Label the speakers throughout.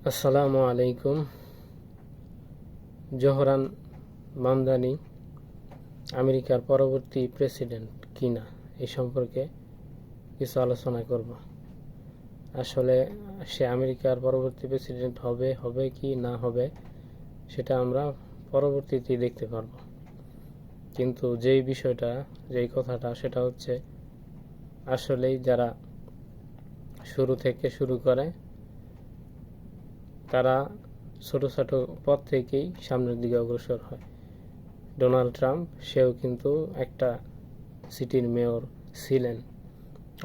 Speaker 1: আসসালামু আলাইকুম। জোহরান মামদানি আমেরিকার পরবর্তী প্রেসিডেন্ট কিনা এই সম্পর্কে কিছু আলোচনা করব। আসলে সে আমেরিকার পরবর্তী প্রেসিডেন্ট হবে কি না হবে সেটা আমরা পরবর্তীতে দেখতে পারব। কিন্তু যেই কথাটা সেটা হচ্ছে আসলেই যারা শুরু থেকে শুরু করে তারা ছোট ছোট পদ থেকেই সামনের দিকে অগ্রসর হয়। ডোনাল্ড ট্রাম্প সেও কিন্তু একটা সিটির মেয়র ছিলেন,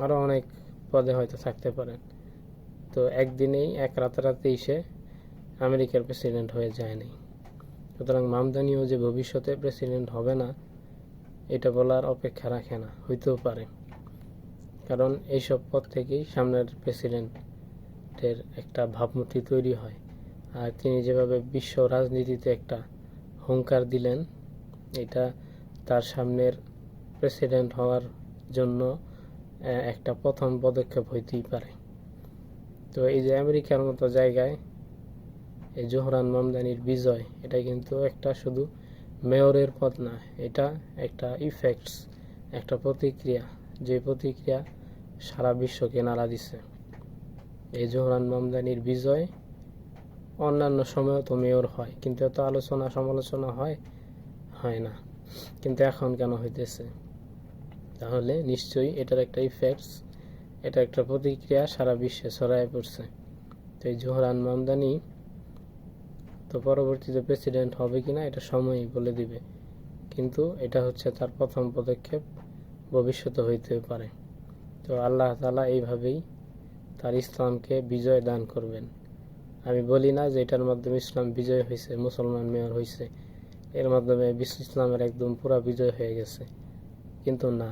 Speaker 1: আরও অনেক পদে হয়তো থাকতে পারেন। তো একদিনেই এক রাতারাতেই সে আমেরিকার প্রেসিডেন্ট হয়ে যায়নি। সুতরাং মামদানিও যে ভবিষ্যতে প্রেসিডেন্ট হবে না এটা বলার অপেক্ষা রাখে না, হইতেও পারে, কারণ এইসব পদ থেকেই সামনের প্রেসিডেন্টের একটা ভাবমূর্তি তৈরি হয়। আর তিনি যেভাবে বিশ্ব রাজনীতিতে একটা হুঙ্কার দিলেন, এটা তার সামনের প্রেসিডেন্ট হওয়ার জন্য একটা প্রথম পদক্ষেপ হইতেই পারে। তো এই যে আমেরিকার মতো জায়গায় এই জোহরান মামদানির বিজয়, এটা কিন্তু একটা শুধু মেয়রের পদ না, এটা একটা ইফেক্টস, একটা প্রতিক্রিয়া, যে প্রতিক্রিয়া সারা বিশ্বকে নাড়া দিছে। এই জোহরান মামদানির বিজয় অন্যান্য সময়ও তো মেয়র হয়, কিন্তু এত আলোচনা সমালোচনা হয় না, কিন্তু এখন কেন হইতেছে? তাহলে নিশ্চয়ই এটার একটা ইফেক্টস, এটা একটা প্রতিক্রিয়া সারা বিশ্বে ছড়ায় পড়ছে। তো এই জোহরান মামদানি তো পরবর্তীতে প্রেসিডেন্ট হবে কিনা এটা সময়ই বলে দিবে, কিন্তু এটা হচ্ছে তার প্রথম পদক্ষেপ, ভবিষ্যতে হইতে পারে। তো আল্লাহ তাআলা এইভাবেই তার ইসলামকে বিজয় দান করবেন। আমি বলি না যে এটার মাধ্যমে ইসলাম বিজয় হয়েছে, মুসলমান মেয়র হয়েছে, এর মাধ্যমে বিশ্ব ইসলামের একদম পুরা বিজয় হয়ে গেছে, কিন্তু না।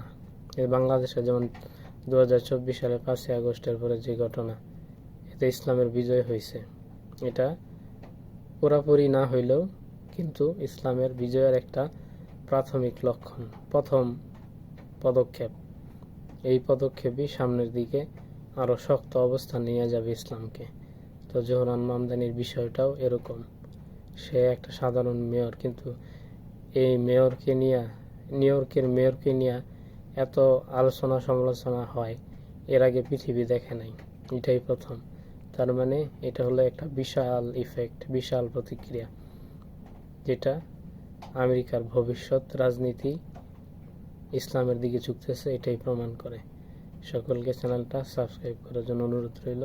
Speaker 1: এই বাংলাদেশে যেমন 2024 সালে 5ই আগস্টের পরে যে ঘটনা, এতে ইসলামের বিজয় হয়েছে, এটা পুরাপুরি না হইলেও কিন্তু ইসলামের বিজয়ের একটা প্রাথমিক লক্ষণ, প্রথম পদক্ষেপ। এই পদক্ষেপই সামনের দিকে আরও শক্ত অবস্থান নিয়ে যাবে ইসলামকে। তো জোহরান মামদানির বিষয়টাও এরকম। সে একটা সাধারণ মেয়র, কিন্তু এই মেয়রকে নিয়ে, নিউ ইয়র্কের মেয়রকে নিয়ে এত আলোচনা সমালোচনা হয় এর আগে পৃথিবী দেখে নাই, এটাই প্রথম। তার মানে এটা হলো একটা বিশাল ইফেক্ট, বিশাল প্রতিক্রিয়া, যেটা আমেরিকার ভবিষ্যৎ রাজনীতি ইসলামের দিকে ঝুঁকতেছে, এটাই প্রমাণ করে। সকলকে চ্যানেলটা সাবস্ক্রাইব করার জন্য অনুরোধ রইল।